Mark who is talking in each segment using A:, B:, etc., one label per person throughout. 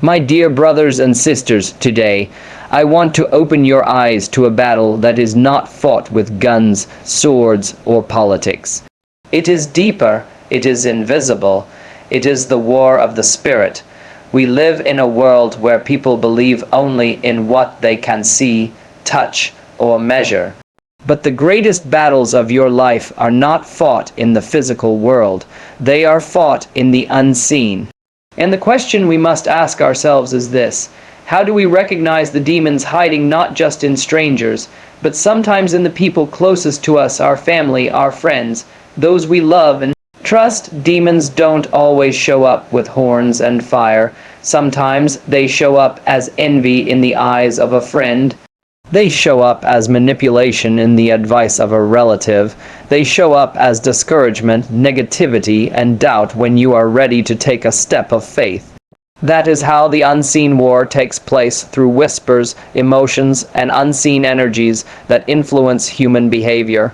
A: My dear brothers and sisters, today, I want to open your eyes to a battle that is not fought with guns, swords, or politics. It is deeper, it is invisible, it is the war of the spirit. We live in a world where people believe only in what they can see, touch, or measure. But the greatest battles of your life are not fought in the physical world. They are fought in the unseen. And the question we must ask ourselves is this: how do we recognize the demons hiding not just in strangers, but sometimes in the people closest to us, our family, our friends, those we love and trust? Demons don't always show up with horns and fire. Sometimes they show up as envy in the eyes of a friend. They show up as manipulation in the advice of a relative. They show up as discouragement, negativity, and doubt when you are ready to take a step of faith. That is how the unseen war takes place, through whispers, emotions, and unseen energies that influence human behavior.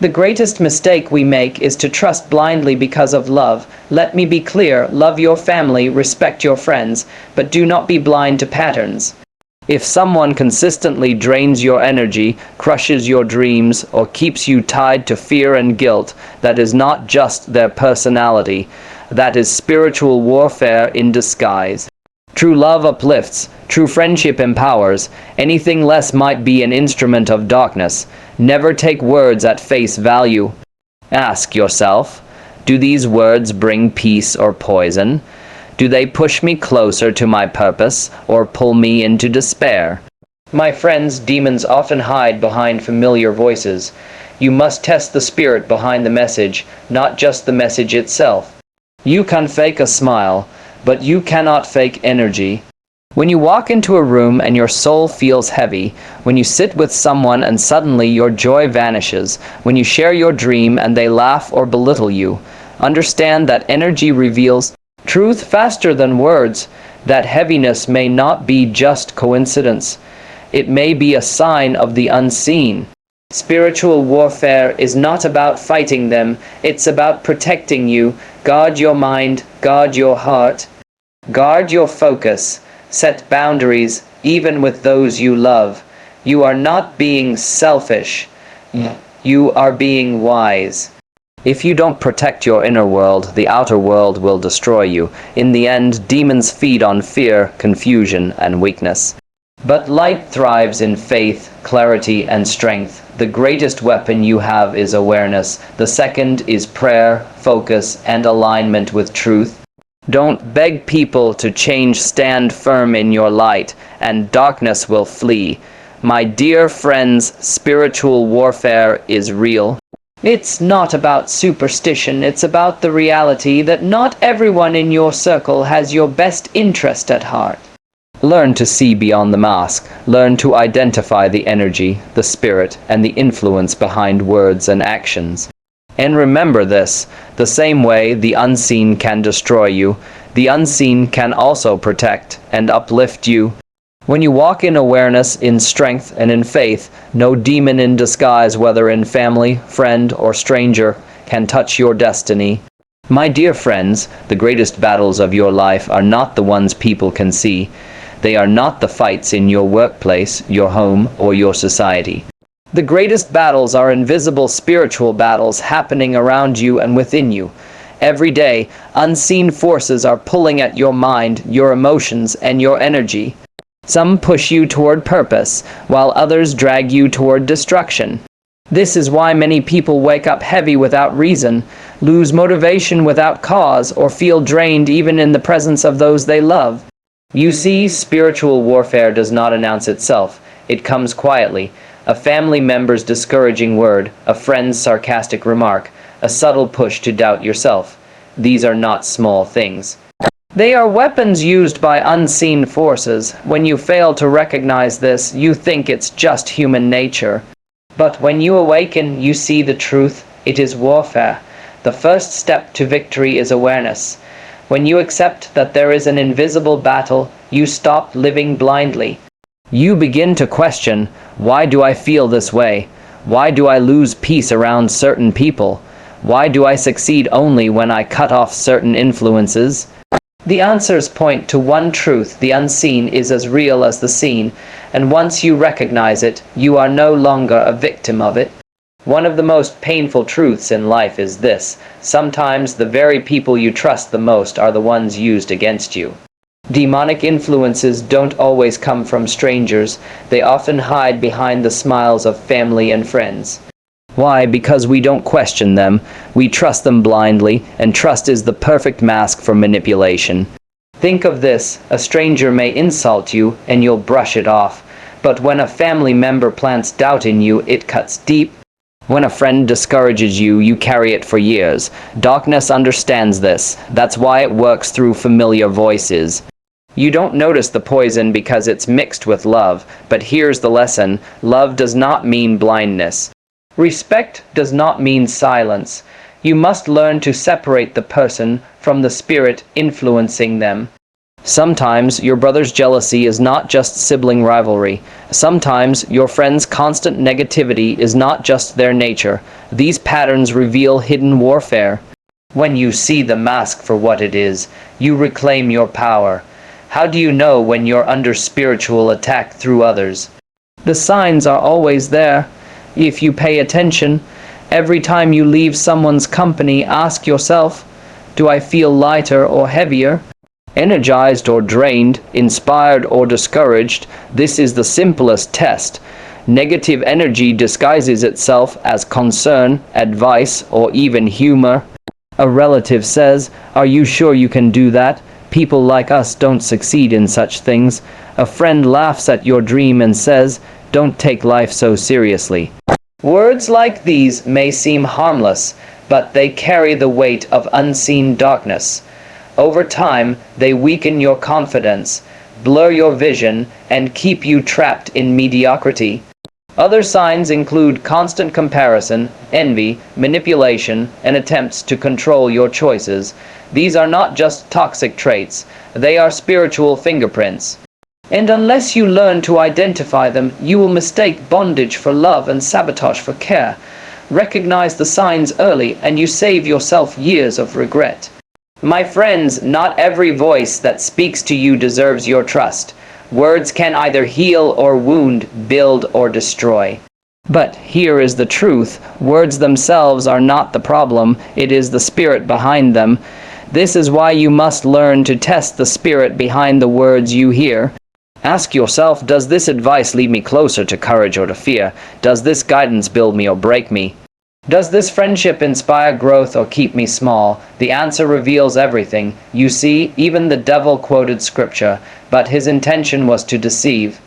A: The greatest mistake we make is to trust blindly because of love. Let me be clear: love your family, respect your friends, but do not be blind to patterns. If someone consistently drains your energy, crushes your dreams, or keeps you tied to fear and guilt, that is not just their personality. That is spiritual warfare in disguise. True love uplifts. True friendship empowers. Anything less might be an instrument of darkness. Never take words at face value. Ask yourself, do these words bring peace or poison? Do they push me closer to my purpose, or pull me into despair? My friends, demons often hide behind familiar voices. You must test the spirit behind the message, not just the message itself. You can fake a smile, but you cannot fake energy. When you walk into a room and your soul feels heavy, when you sit with someone and suddenly your joy vanishes, when you share your dream and they laugh or belittle you, understand that energy reveals truth faster than words. That heaviness may not be just coincidence. It may be a sign of the unseen. Spiritual warfare is not about fighting them, it's about protecting you. Guard your mind, guard your heart, guard your focus, set boundaries, even with those you love. You are not being selfish, you are being wise. If you don't protect your inner world, the outer world will destroy you. In the end, demons feed on fear, confusion, and weakness. But light thrives in faith, clarity, and strength. The greatest weapon you have is awareness. The second is prayer, focus, and alignment with truth. Don't beg people to change. Stand firm in your light, and darkness will flee. My dear friends, spiritual warfare is real. It's not about superstition, it's about the reality that not everyone in your circle has your best interest at heart. Learn to see beyond the mask. Learn to identify the energy, the spirit, and the influence behind words and actions. And remember this: the same way the unseen can destroy you, the unseen can also protect and uplift you. When you walk in awareness, in strength, and in faith, no demon in disguise, whether in family, friend, or stranger, can touch your destiny. My dear friends, the greatest battles of your life are not the ones people can see. They are not the fights in your workplace, your home, or your society. The greatest battles are invisible spiritual battles happening around you and within you. Every day, unseen forces are pulling at your mind, your emotions, and your energy. Some push you toward purpose, while others drag you toward destruction. This is why many people wake up heavy without reason, lose motivation without cause, or feel drained even in the presence of those they love. You see, spiritual warfare does not announce itself. It comes quietly. A family member's discouraging word, a friend's sarcastic remark, a subtle push to doubt yourself. These are not small things. They are weapons used by unseen forces. When you fail to recognize this, you think it's just human nature. But when you awaken, you see the truth. It is warfare. The first step to victory is awareness. When you accept that there is an invisible battle, you stop living blindly. You begin to question, why do I feel this way? Why do I lose peace around certain people? Why do I succeed only when I cut off certain influences? The answers point to one truth: the unseen is as real as the seen, and once you recognize it, you are no longer a victim of it. One of the most painful truths in life is this: sometimes the very people you trust the most are the ones used against you. Demonic influences don't always come from strangers. They often hide behind the smiles of family and friends. Why? Because we don't question them. We trust them blindly, and trust is the perfect mask for manipulation. Think of this: a stranger may insult you, and you'll brush it off. But when a family member plants doubt in you, it cuts deep. When a friend discourages you, you carry it for years. Darkness understands this. That's why it works through familiar voices. You don't notice the poison because it's mixed with love. But here's the lesson: love does not mean blindness. Respect does not mean silence. You must learn to separate the person from the spirit influencing them. Sometimes your brother's jealousy is not just sibling rivalry. Sometimes your friend's constant negativity is not just their nature. These patterns reveal hidden warfare. When you see the mask for what it is, you reclaim your power. How do you know when you're under spiritual attack through others? The signs are always there. If you pay attention, every time you leave someone's company, ask yourself, do I feel lighter or heavier? Energized or drained? Inspired or discouraged? This is the simplest test. Negative energy disguises itself as concern, advice, or even humor. A relative says, "Are you sure you can do that? People like us don't succeed in such things." A friend laughs at your dream and says, "Don't take life so seriously." Words like these may seem harmless, but they carry the weight of unseen darkness. Over time, they weaken your confidence, blur your vision, and keep you trapped in mediocrity. Other signs include constant comparison, envy, manipulation, and attempts to control your choices. These are not just toxic traits, they are spiritual fingerprints. And unless you learn to identify them, you will mistake bondage for love and sabotage for care. Recognize the signs early, and you save yourself years of regret. My friends, not every voice that speaks to you deserves your trust. Words can either heal or wound, build or destroy. But here is the truth: words themselves are not the problem, it is the spirit behind them. This is why you must learn to test the spirit behind the words you hear. Ask yourself, does this advice lead me closer to courage or to fear? Does this guidance build me or break me? Does this friendship inspire growth or keep me small? The answer reveals everything. You see, even the devil quoted scripture, but his intention was to deceive.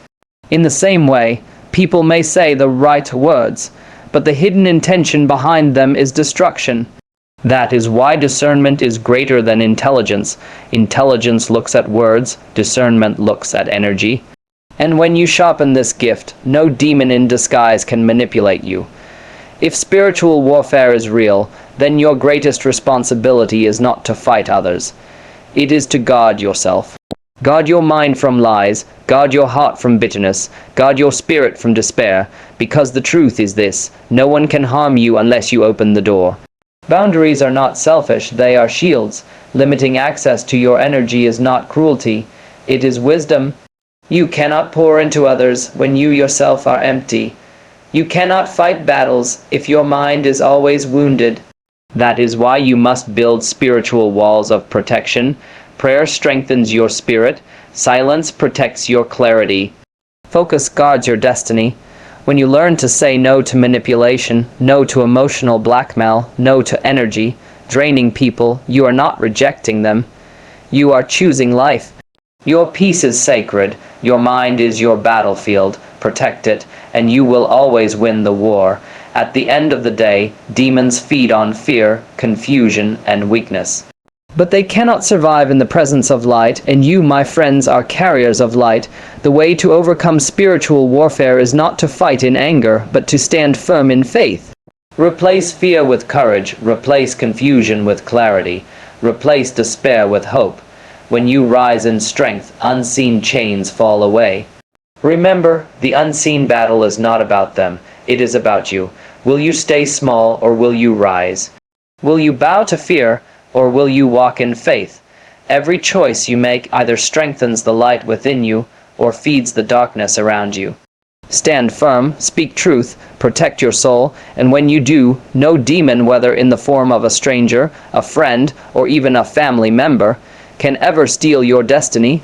A: In the same way, people may say the right words, but the hidden intention behind them is destruction. That is why discernment is greater than intelligence. Intelligence looks at words, discernment looks at energy. And when you sharpen this gift, no demon in disguise can manipulate you. If spiritual warfare is real, then your greatest responsibility is not to fight others. It is to guard yourself. Guard your mind from lies, guard your heart from bitterness, guard your spirit from despair, because the truth is this: no one can harm you unless you open the door. Boundaries are not selfish, they are shields. Limiting access to your energy is not cruelty, it is wisdom. You cannot pour into others when you yourself are empty. You cannot fight battles if your mind is always wounded. That is why you must build spiritual walls of protection. Prayer strengthens your spirit. Silence protects your clarity. Focus guards your destiny. When you learn to say no to manipulation, no to emotional blackmail, no to energy draining people, you are not rejecting them. You are choosing life. Your peace is sacred. Your mind is your battlefield. Protect it, and you will always win the war. At the end of the day, demons feed on fear, confusion, and weakness. But they cannot survive in the presence of light, and you, my friends, are carriers of light. The way to overcome spiritual warfare is not to fight in anger, but to stand firm in faith. Replace fear with courage, replace confusion with clarity, replace despair with hope. When you rise in strength, unseen chains fall away. Remember, the unseen battle is not about them, it is about you. Will you stay small, or will you rise? Will you bow to fear, or will you walk in faith? Every choice you make either strengthens the light within you or feeds the darkness around you. Stand firm, speak truth, protect your soul, and when you do, no demon, whether in the form of a stranger, a friend, or even a family member, can ever steal your destiny,